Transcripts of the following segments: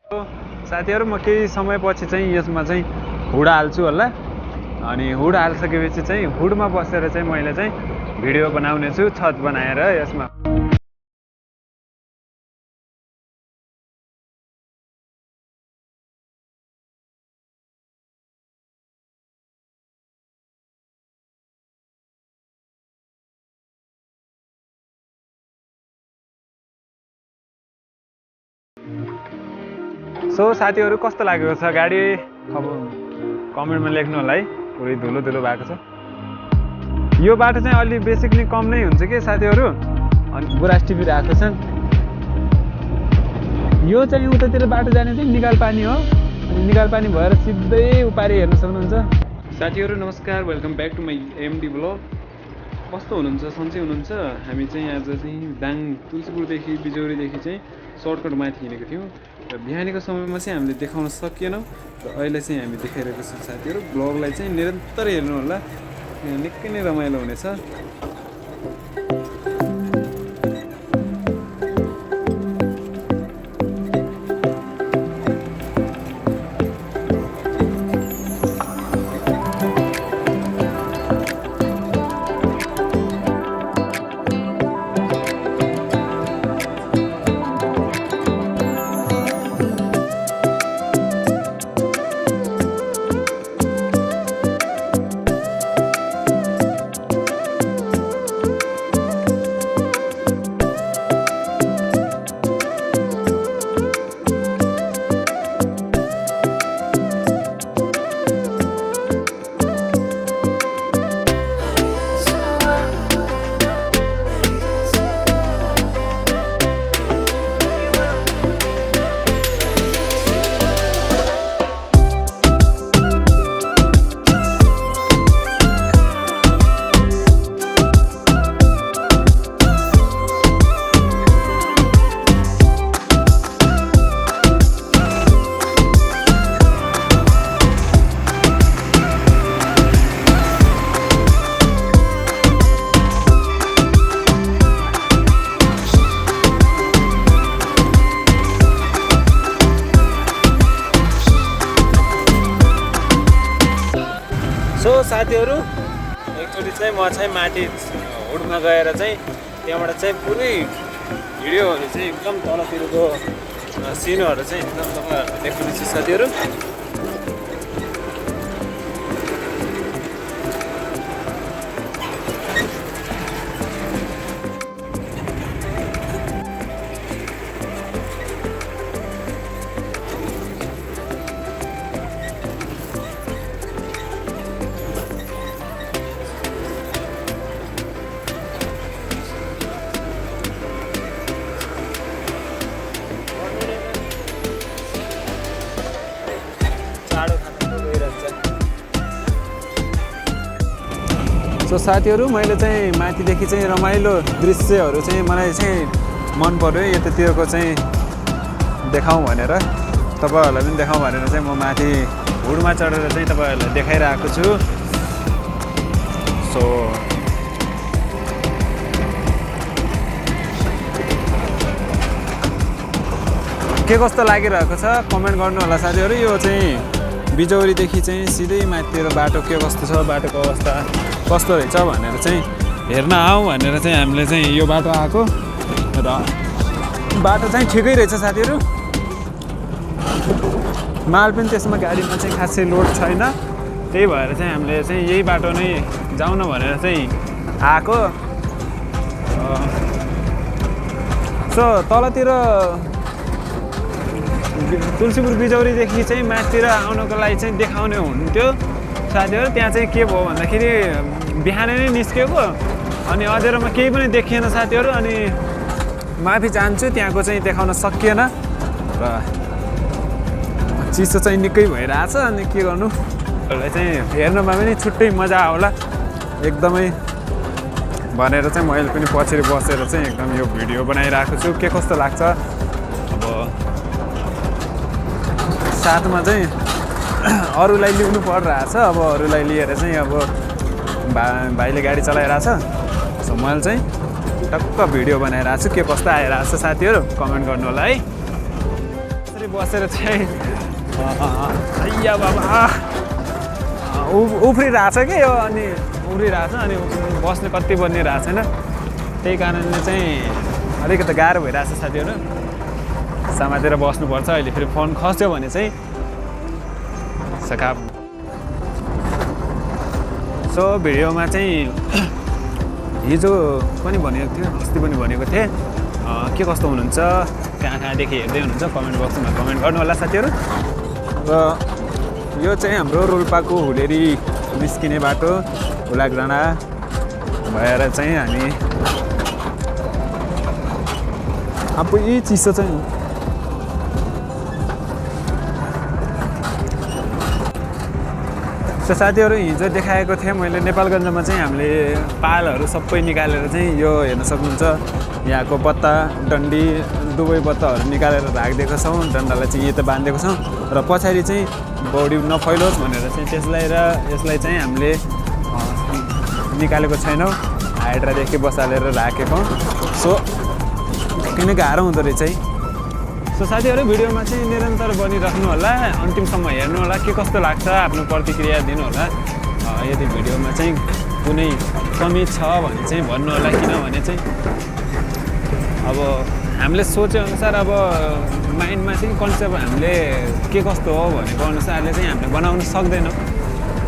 साथीहरु म केही समयपछि चाहिँ यसमा चाहिँ हुड हाल्छु होला अनि हुड हाल्सकेपछि चाहिँ हुडमा बसेर चाहिँ मैले चाहिँ भिडियो बनाउने छु छत बनाएर यसमा सो साथीहरु कस्तो लागेको छ गाडी अब कमेन्टमा लेख्नु होला है पुरै धुलो धुलो भएको छ यो बाटो चाहिँ अलि बेसिकली कम नै हुन्छ के साथीहरु अनि बुरास टिभी आएको छ यो चाहिँ उतातिर बाटो जाने चाहिँ निकाल पानी हो अनि निकाल पानी भएर सिधै उपारी हेर्न सक्नुहुन्छ साथीहरु नमस्कार welcome back to my MD vlog कस्तो हुनुहुन्छ सन्चै हुनुहुन्छ हामी चाहिँ आज चाहिँ दाङ तुलसीपुरदेखि बेजिउरीदेखि चाहिँ सर्टकट माथि हिँडेको थियौँ र बिहानीको समयमा चाहिँ हामीले देखाउन सकिएनौँ र अहिले चाहिँ हामी देखाइरहेको छौँ साथीहरु ब्लगलाई चाहिँ निरन्तर हेर्नु होला निकै नै रमाइलो हुनेछ सो साथीहरु एकचोटि चाहिँ म चाहिँ माथि हुडमा गएर चाहिँ त्यहाँबाट चाहिँ पुरै भिडियोहरु चाहिँ एकदम तलतिरको सिनहरु चाहिँ एकदम तपाईहरुले देख्नुहुन्छ साथीहरु सो साथीहरु मैले चाहिँ माथिदेखि चाहिँ रमाइलो दृश्यहरु चाहिँ मलाई चाहिँ मन पर्यो यतातिरको चाहिँ देखाउँ भनेर तपाईहरुलाई पनि देखाउँ भनेर चाहिँ म माथि हुडमा चढेर चाहिँ तपाईहरुलाई देखाइरहेको छु सो के कस्तो लागिरहेको छ कमेन्ट गर्नु होला साथीहरु यो चाहिँ बेजिउरीदेखि चाहिँ सिधै माथितिर बाटो के कस्तो छ बाटोको अवस्था कस्तो रहेछ भनेर चाहिँ हेर्न आऊ भनेर चाहिँ हामीले चाहिँ यो बाटो आएको र बाटो चाहिँ ठिकै रहेछ साथीहरु माल पनि त्यसमा गाडीमा चाहिँ खासै लोड छैन त्यही भएर चाहिँ हामीले चाहिँ यही बाटो नै जाउँ न भनेर चाहिँ आएको सो तलतिर तुलसीपुर बेजिउरीदेखि चाहिँ माथितिर आउनको लागि चाहिँ देखाउने हुन्थ्यो साथीहरु त्यहाँ चाहिँ के भयो भन्दाखेरि बिहानै नै निस्केको अनि अँध्यारोमा केही पनि देखिएन साथीहरु अनि माथि जान्छु त्यहाँको चाहिँ देखाउन सकिएन र चिसो चाहिँ निकै भइरहेछ अनि के गर्नु चाहिँ हेर्नमा पनि छुट्टै मजा आउला एकदमै भनेर चाहिँ मैले पनि पछि बसेर चाहिँ एकदम यो भिडियो बनाइरहेको छु के कस्तो लाग्छ अब साथमा चाहिँ अरूलाई लिनु परिरहेछ अब अरूलाई लिएर चाहिँ अब भाइले गाडी चलाइरहेछ सो मैले चाहिँ टक्क भिडियो बनाइरहेको छु के कस्तो आइरहेछ साथीहरु कमेन्ट गर्नु होला है चाहिँ बसेर चाहिँ अय्या बाबा उफ्रिरहेछ कि यो अनि उफ्रिरहेछ अनि बस्ने कति बनिरहेको छैन त्यही कारणले चाहिँ अलिकति गाह्रो भइरहेछ साथीहरू समातेर बस्नुपर्छ अहिले फेरि फोन खस्यो भने चाहिँ सकाप सो भिडियोमा चाहिँ हिजो पनि भनेको थियो अस्ति पनि भनेको थिएँ के कस्तो हुनुहुन्छ कहाँदेखि हेर्दै हुनुहुन्छ कमेन्ट बक्समा कमेन्ट गर्नु होला साथीहरू र यो चाहिँ हाम्रो रोल्पाको हुलेरी निस्किने बाटो हुलाक डाँडा भएर चाहिँ हामी अब यी चिसो चाहिँ सो साथीहरू हिजो देखाएको थिएँ मैले नेपालगञ्जमा चाहिँ हामीले पालहरू सबै निकालेर चाहिँ यो हेर्न सक्नुहुन्छ यहाँको बत्ता डन्डी दुवै बत्ताहरू निकालेर राखिदिएको छौँ डन्डालाई चाहिँ यता बाँधिदिएको छौँ र पछाडि चाहिँ बडी नफैलोस् भनेर चाहिँ त्यसलाई र यसलाई चाहिँ हामीले निकालेको छैनौँ हाइड्रादेखि बसालेर राखेको सो किन गाह्रो हुँदो रहेछ है सो साथीहरू भिडियोमा चाहिँ निरन्तर बनिराख्नु होला अन्तिमसम्म हेर्नु होला के कस्तो लाग्छ आफ्नो प्रतिक्रिया दिनु होला यदि भिडियोमा चाहिँ कुनै कमी छ भने चाहिँ भन्नु होला किनभने चाहिँ अब हामीले सोचेअनुसार अब माइन्डमा चाहिँ कन्सेप्ट हामीले के कस्तो हो भनेको अनुसारले चाहिँ हामीले बनाउन सक्दैनौँ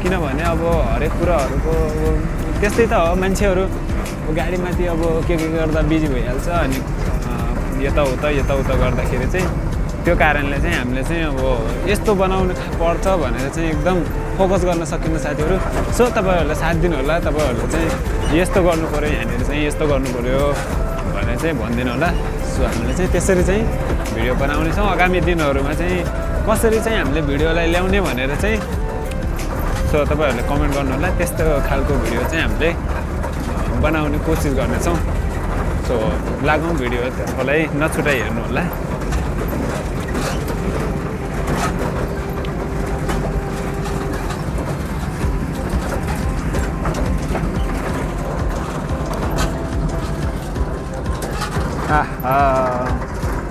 किनभने अब हरेक कुराहरूको त्यस्तै त हो मान्छेहरू गाडीमाथि अब के गर्दा बिजी भइहाल्छ अनि यताउता गर्दाखेरि चाहिँ त्यो कारणले चाहिँ हामीले चाहिँ अब यस्तो बनाउनु पर्छ भनेर चाहिँ एकदम फोकस गर्न सकिन्न साथीहरू सो तपाईँहरूलाई साथ दिनु होला तपाईँहरूले चाहिँ यस्तो गर्नु पऱ्यो यहाँनिर चाहिँ यस्तो गर्नु पऱ्यो भनेर चाहिँ भनिदिनु होला सो हामीले चाहिँ त्यसरी चाहिँ भिडियो बनाउनेछौँ आगामी दिनहरूमा चाहिँ कसरी चाहिँ हामीले भिडियोलाई ल्याउने भनेर चाहिँ सो तपाईँहरूले कमेन्ट गर्नु होला त्यस्तो खालको भिडियो चाहिँ हामीले बनाउने कोसिस गर्नेछौँ सो लागौँ भिडियो त्यसलाई नछुटाइ हेर्नु होला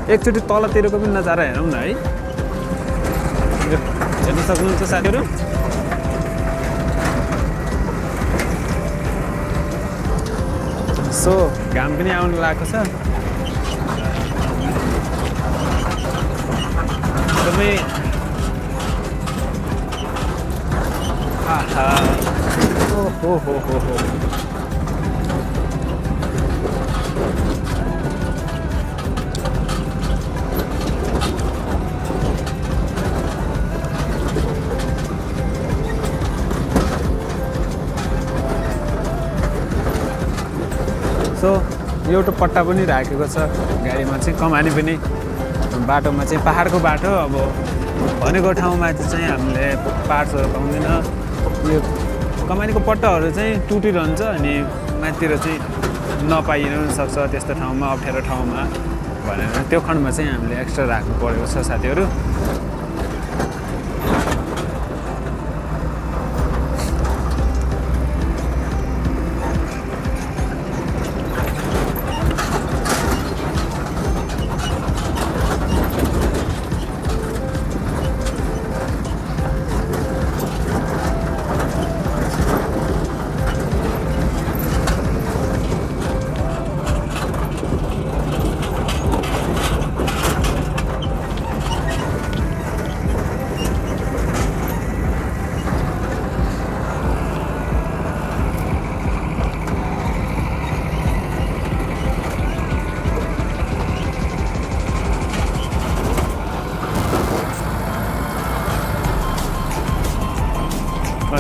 एकचोटि तलतिरको पनि नजारा हेरौँ न है हेर्न सक्नुहुन्छ साथीहरू सो घाम पनि आउनु लागेको छ एकदमै हो सो एउटा पट्टा पनि राखेको छ गाडीमा चाहिँ कमानी पनि बाटोमा चाहिँ पहाडको बाटो अब भनेको ठाउँमा चाहिँ हामीले पार्ट्सहरू पाउँदैन यो कमानीको पट्टाहरू चाहिँ टुटिरहन्छ अनि माथितिर चाहिँ नपाइन पनि सक्छ त्यस्तो ठाउँमा अप्ठ्यारो ठाउँमा भनेर त्यो खण्डमा चाहिँ हामीले एक्स्ट्रा राख्नु परेको छ साथीहरू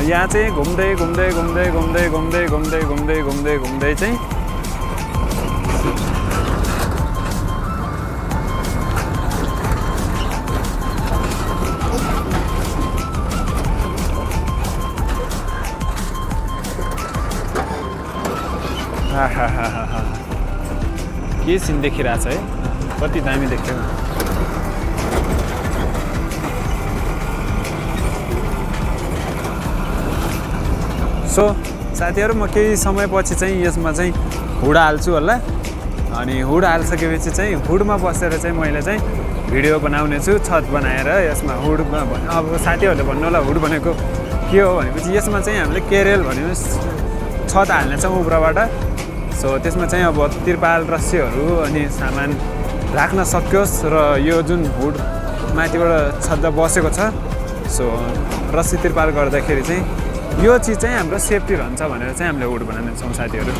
यहाँ चाहिँ घुम्दै चाहिँ के सिन देखिरहेछ है कति दामी देख्यो सो साथीहरू म केही समयपछि चाहिँ यसमा चाहिँ हुड हाल्छु होला अनि हुड हालिसकेपछि चाहिँ हुडमा बसेर चाहिँ मैले चाहिँ भिडियो बनाउने छु छत बनाएर यसमा हुड। अब साथीहरूले भन्नु होला हुड भनेको के हो भनेपछि यसमा चाहिँ हामीले केरेल भनेपछि छत हाल्नेछौँ उब्रोबाट। सो त्यसमा चाहिँ अब तिरपाल रस्सीहरू अनि सामान राख्न सकियोस् र यो जुन हुड माथिबाट छज्जा बसेको छ सो रस्सी तिरपाल गर्दाखेरि चाहिँ यो चिज चाहिँ हाम्रो सेफ्टी रहन्छ भनेर चाहिँ हामीले हुड बनाउनेछौँ साथीहरू।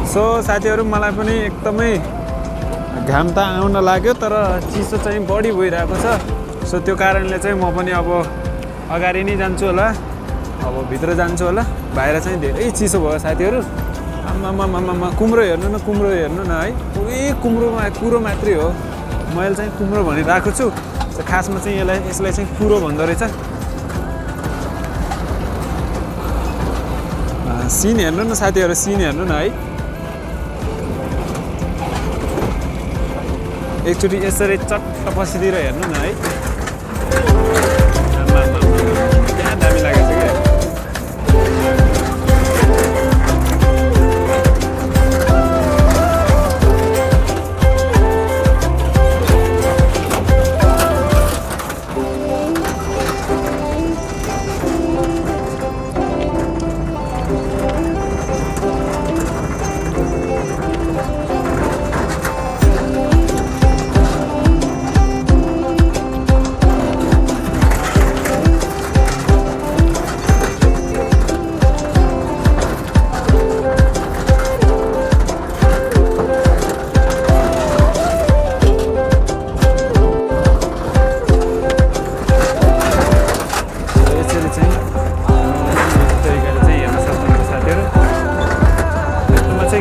सो साथीहरू मलाई पनि एकदमै घाम त आउन लाग्यो तर चिसो चाहिँ बढी भइरहेको छ। सो त्यो कारणले चाहिँ म पनि अब अगाडि नै जान्छु होला, अब भित्र जान्छु होला। बाहिर चाहिँ धेरै चिसो भयो साथीहरू। आमामामामा कुम्रो हेर्नु न, कुम्रो हेर्नु न है, पुरै कुरो मात्रै हो। मैले चाहिँ कुम्रो भनिरहेको छु, खासमा चाहिँ यसलाई चाहिँ कुरो भन्दो रहेछ। सिन हेर्नु न साथीहरू, सिन हेर्नु न है। एकचोटि यसरी चट्ट पसिदिएर हेर्नु न है। त्यहाँ दामी लागेको छ क्या।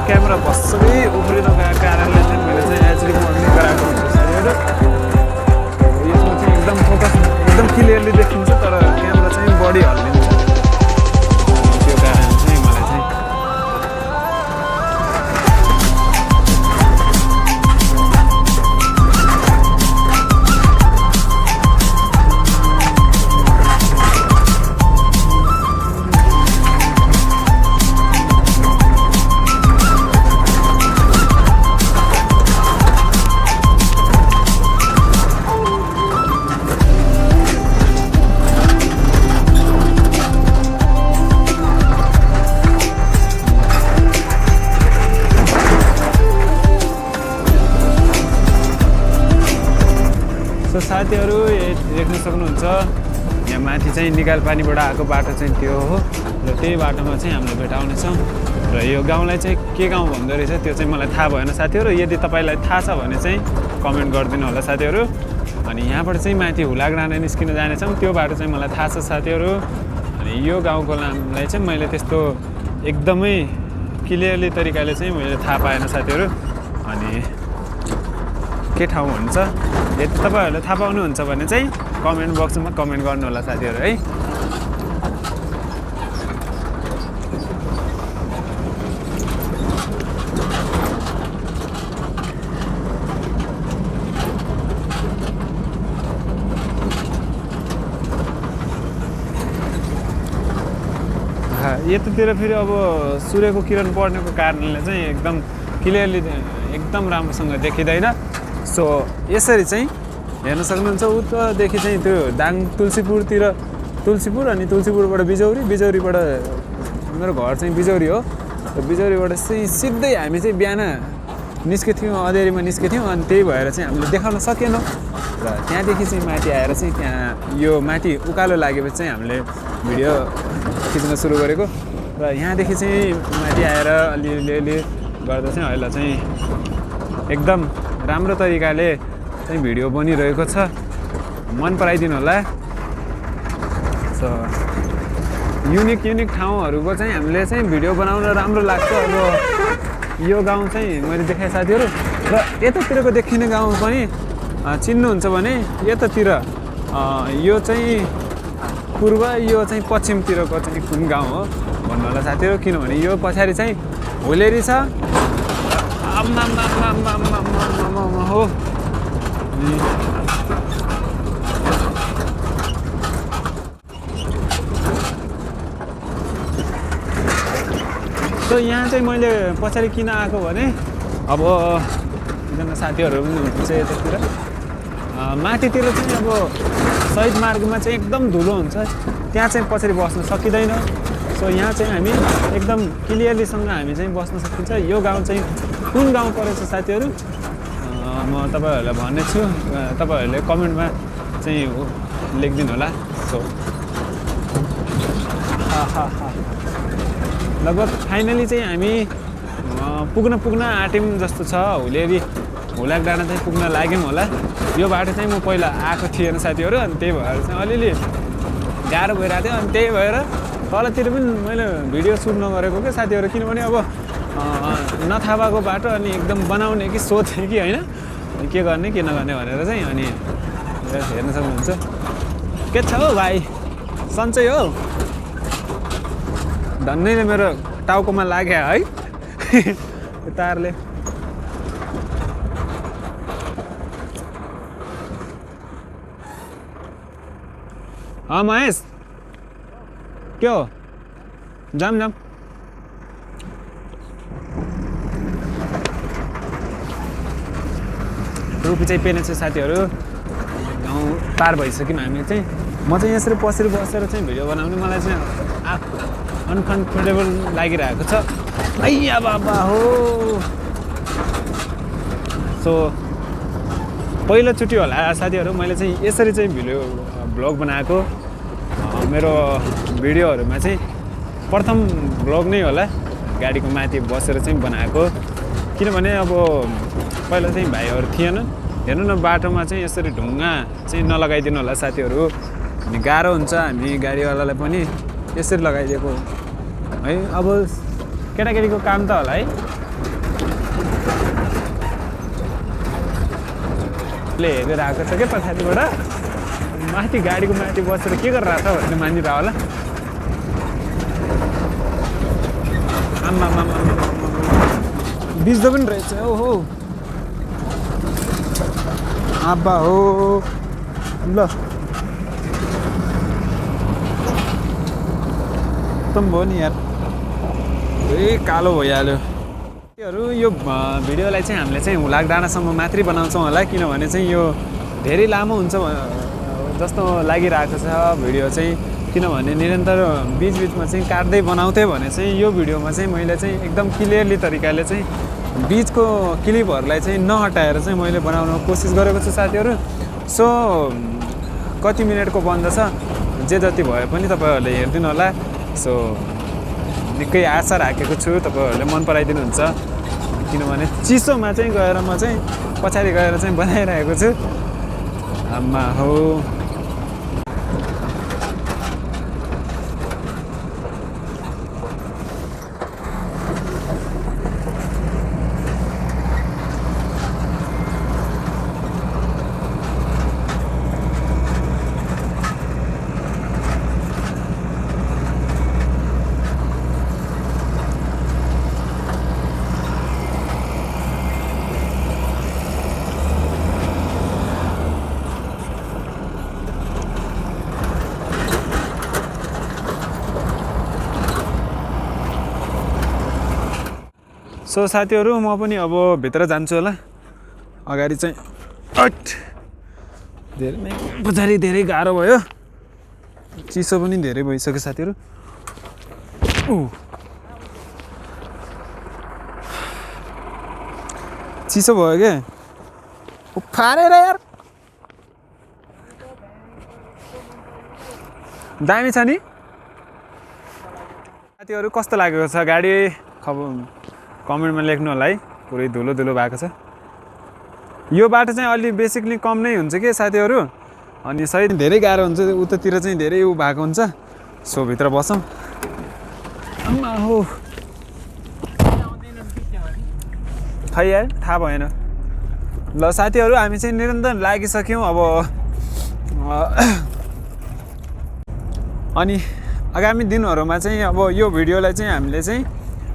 क्यामेरा भत्सबै उफ्रिन गएको कारणले चाहिँ मैले चाहिँ एचडी मोडले गराएको हुन्छ साथीहरू। यसमा चाहिँ एकदम फोकस एकदम क्लियरली देखिन्छ तर क्यामेरा चाहिँ बढी हल्लिन्छ। त्यो कारण चाहिँ मलाई चाहिँ साथीहरू देख्न सक्नुहुन्छ यहाँ माथि चाहिँ निकाल पानीबाट आएको बाटो चाहिँ त्यो हो र त्यही बाटोमा चाहिँ हामीले भेटाउनेछौँ। र यो गाउँलाई चाहिँ के गाउँ भन्दो रहेछ त्यो चाहिँ मलाई थाहा भएन साथीहरू। यदि तपाईँलाई थाहा छ भने चाहिँ कमेन्ट गरिदिनु होला साथीहरू। अनि यहाँबाट चाहिँ माथि हुलाग्राना निस्किन जानेछौँ, त्यो बाटो चाहिँ मलाई थाहा छ साथीहरू। अनि यो गाउँको नामलाई चाहिँ मैले त्यस्तो एकदमै क्लियरली तरिकाले चाहिँ मैले थाहा पाएन साथीहरू। अनि के ठाउँ हुन्छ यदि तपाईँहरूले थाहा पाउनुहुन्छ भने चाहिँ कमेन्ट बक्समा कमेन्ट गर्नु होला साथीहरू है। यतातिर फेरि अब सूर्यको किरण पर्नेको कारणले चाहिँ एकदम क्लियरली एकदम राम्रोसँग देखिँदैन। सो यसरी चाहिँ हेर्न सक्नुहुन्छ उतादेखि चाहिँ त्यो दाङ तुलसीपुर अनि तुलसीपुरबाट बिजौरीबाट मेरो घर चाहिँ बिजौरी हो। र बिजौरीबाट चाहिँ सिधै हामी चाहिँ बिहान निस्केथ्यौँ, अँधेरीमा निस्केथ्यौँ। अनि त्यही भएर चाहिँ हामीले देखाउन सकेनौँ। र त्यहाँदेखि चाहिँ माथि आएर चाहिँ त्यहाँ यो माथि उकालो लागेपछि चाहिँ हामीले भिडियो खिच्न सुरु गरेको। र यहाँदेखि चाहिँ माथि आएर अलिअलि गर्दा चाहिँ अहिले चाहिँ एकदम राम्रो तरिकाले चाहिँ भिडियो बनिरहेको छ। मन पराइदिनु होला। सो युनिक ठाउँहरूको चाहिँ हामीले चाहिँ भिडियो बनाउन राम्रो लाग्छ। अब यो गाउँ चाहिँ मैले देखाएँ साथीहरू। र यतातिरको देखिने गाउँ पनि चिन्नुहुन्छ भने यतातिर यो चाहिँ पूर्व, यो चाहिँ पश्चिमतिरको चाहिँ कुन गाउँ हो नभन्नु होला साथीहरू, किनभने यो पछाडि चाहिँ हुलेरी छ हो। सो यहाँ चाहिँ मैले पछाडि किन आएको भने अब एकजना साथीहरू पनि हुनुहुन्छ यतातिर, माथितिर चाहिँ अब शहीद मार्गमा चाहिँ एकदम धुलो हुन्छ, त्यहाँ चाहिँ पछाडि बस्न सकिँदैन। सो यहाँ चाहिँ हामी एकदम क्लियरलीसँग हामी चाहिँ बस्न सकिन्छ। यो गाउँ चाहिँ कुन गाउँ परेछ साथीहरू म तपाईँहरूलाई भन्नेछु, तपाईँहरूले कमेन्टमा चाहिँ लेखिदिनु होला। सो लगभग फाइनली चाहिँ हामी पुग्न आँट्यौँ जस्तो छ। हुलेरी हुलाक डाँडा चाहिँ पुग्न लाग्यौँ होला। यो बाटो चाहिँ म पहिला आएको थिएन साथीहरू, अनि त्यही भएर चाहिँ अलिअलि गाह्रो भइरहेको थियो। अनि त्यही भएर तलतिर पनि मैले भिडियो सुट नगरेको क्या साथीहरू, किनभने अब नथाहा भएको बाटो अनि एकदम बनाउने कि सोधेँ कि होइन के गर्ने के नगर्ने भनेर चाहिँ। अनि हेर्न सक्नुहुन्छ के छ हौ भाइ, सन्चै हो? धन्नैले मेरो टाउकोमा लाग्यो है तारले। महेश के हो? जाम रुपी चाहिँ पेनेको छ साथीहरू। गाउँ पार भइसक्यौँ हामी चाहिँ। म चाहिँ यसरी बसेर चाहिँ भिडियो बनाउने मलाई चाहिँ अनकम्फर्टेबल लागिरहेको छ। आइया बाबा हो। सो पहिलोचोटि होला साथीहरू मैले चाहिँ यसरी चाहिँ भिडियो ब्लग बनाएको। मेरो भिडियोहरूमा चाहिँ प्रथम ब्लग नै होला, गाडीको माथि बसेर चाहिँ बनाएको। किनभने अब पहिला चाहिँ भाइहरू थिएन। हेर्नु न बाटोमा चाहिँ यसरी ढुङ्गा चाहिँ नलगाइदिनु होला साथीहरू, अनि गाह्रो हुन्छ हामी गाडीवालालाई पनि यसरी लगाइदिएको है। अब केटाकेटीको काम त होला है। ले हेरेर आएको छ क्या पछाडिबाट, माथि गाडीको माथि बसेर के गरिरहेको छ भन्ने मानिरह होला। आम्मा बिज्दो पनि रहेछ ओहो आब्बा हो। ल खत्तम भयो नि यार, कालो भइहाल्यो। यो भिडियोलाई चाहिँ हामीले चाहिँ हुलाक डाँडासम्म मात्रै बनाउँछौँ होला, किनभने चाहिँ यो धेरै लामो हुन्छ जस्तो लागिरहेको छ भिडियो चाहिँ। किनभने निरन्तर बिचबिचमा चाहिँ काट्दै बनाउँथेँ भने चाहिँ यो भिडियोमा चाहिँ मैले चाहिँ एकदम क्लियरली तरिकाले चाहिँ बिचको क्लिपहरूलाई चाहिँ नहटाएर चाहिँ मैले बनाउन कोसिस गरेको छु साथीहरू। सो कति मिनटको बन्द छ जे जति भए पनि तपाईँहरूले हेरिदिनु होला। सो निकै आशा राखेको छु तपाईँहरूले मन पराइदिनुहुन्छ, किनभने चिसोमा चाहिँ गएर म चाहिँ पछाडि गएर चाहिँ बनाइरहेको छु। आम्मा हो। सो साथीहरू म पनि अब भित्र जान्छु होला। अगाडि चाहिँ धेरै नै पछाडि धेरै गाह्रो भयो, चिसो पनि धेरै भइसक्यो साथीहरू। चिसो भयो क्या उफारेर यार, दामी छ नि साथीहरू। कस्तो लागेको छ गाडी कमेन्टमा लेख्नु होला है। पुरै धुलो भएको छ। यो बाटो चाहिँ अलि बेसिकली कम नै हुन्छ कि साथीहरू, अनि सही धेरै गाह्रो हुन्छ, उतातिर चाहिँ धेरै भएको हुन्छ। सो भित्र बसौँ। आम्मा हो खै यार थाहा भएन। ल साथीहरू हामी चाहिँ निरन्तर लागिसक्यौँ अब। अनि आगामी दिनहरूमा चाहिँ अब यो भिडियोलाई चाहिँ हामीले चाहिँ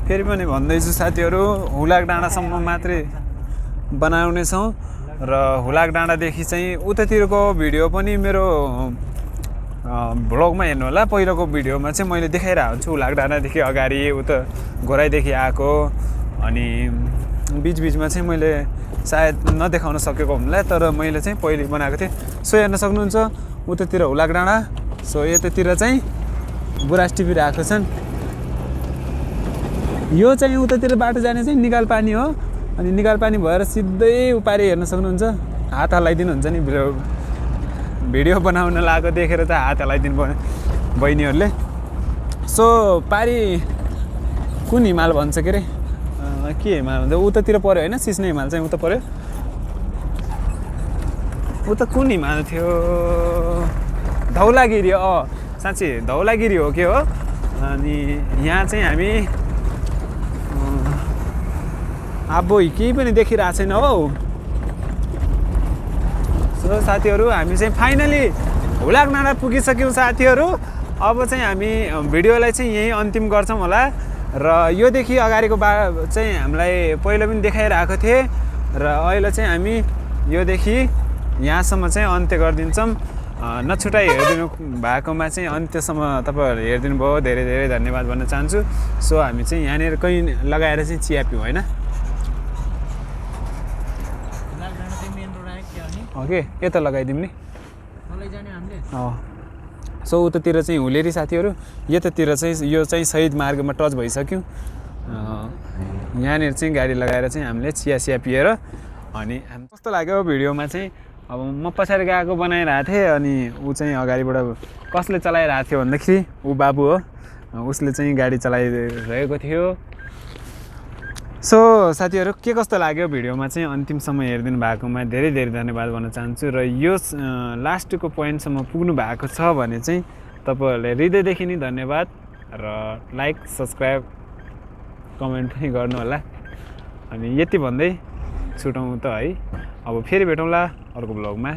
फेरि पनि भन्दैछु साथीहरू हुलाक डाँडासम्म मात्रै बनाउनेछौँ र हुलाक डाँडादेखि चाहिँ उतातिरको भिडियो पनि मेरो भ्लगमा हेर्नु होला। पहिलाको भिडियोमा चाहिँ मैले देखाइरहेको छु हुलाक डाँडादेखि अगाडि उता घोराइदेखि आएको, अनि बिचबिचमा चाहिँ मैले सायद नदेखाउन सकेको होला, तर मैले चाहिँ पहिले बनाएको थिएँ। सो हेर्न सक्नुहुन्छ उतातिर हुलाक डाँडा, सो यतातिर चाहिँ बुरास टिभी आएको छन्। यो चाहिँ उतातिर बाटो जाने चाहिँ निकाल पानी हो, अनि निकाल पानी भएर सिधै उपारि हेर्न सक्नुहुन्छ। हात हल्लाइदिनुहुन्छ नि भिडियो बनाउन लागेको देखेर त हात हल्लाइदिनु पर्यो बहिनीहरूले। सो पारी कुन हिमाल भन्छ के अरे, के हिमाल भन्छ उतातिर पऱ्यो होइन, सिस्ने हिमाल चाहिँ उता पऱ्यो। उता कुन हिमाल थियो, धौलागिरी, साँच्ची धौलागिरी हो के हो। अनि यहाँ चाहिँ हामी अब केही पनि देखिरहेको छैन हौ। सो साथीहरू हामी चाहिँ फाइनली हुलाक डाँडा पुगिसक्यौँ साथीहरू। अब चाहिँ हामी भिडियोलाई चाहिँ यहीँ अन्तिम गर्छौँ होला। र योदेखि अगाडिको चाहिँ हामीलाई पहिला पनि देखाइरहेको थिएँ, र अहिले चाहिँ हामी योदेखि यहाँसम्म चाहिँ अन्त्य गरिदिन्छौँ। नछुटाइ हेरिदिनु भएकोमा चाहिँ अन्त्यसम्म तपाईँहरूले हेरिदिनु भयो, धेरै धेरै धन्यवाद भन्न चाहन्छु। सो हामी चाहिँ यहाँनिर कहीँ लगाएर चाहिँ चिया पिउँ होइन। ओके यता लगाइदिउँ नि। सो उतातिर चाहिँ हुलेरी साथीहरू, यतातिर चाहिँ यो चाहिँ शहीद मार्गमा टच भइसक्यो। यहाँनिर चाहिँ गाडी लगाएर चाहिँ हामीले चिया पिएर अनि कस्तो लाग्यो भिडियोमा चाहिँ। अब म पछाडि गएको बनाइरहेको थिएँ, अनि ऊ चाहिँ अगाडिबाट कसले चलाइरहेको थियो भन्दाखेरि ऊ बाबु हो, उसले चाहिँ गाडी चलाइरहेको थियो। सो साथीहरू के कस्तो लाग्यो भिडियोमा चाहिँ अन्तिमसम्म हेरिदिनु भएकोमा धेरै धेरै धन्यवाद भन्न चाहन्छु। र यो लास्टको पोइन्टसम्म पुग्नु भएको छ भने चाहिँ तपाईँहरूले हृदयदेखि नै धन्यवाद, र लाइक सब्सक्राइब कमेन्ट पनि गर्नु होला। अनि यति भन्दै छुटौँ त है, अब फेरि भेटौँला अर्को ब्लगमा।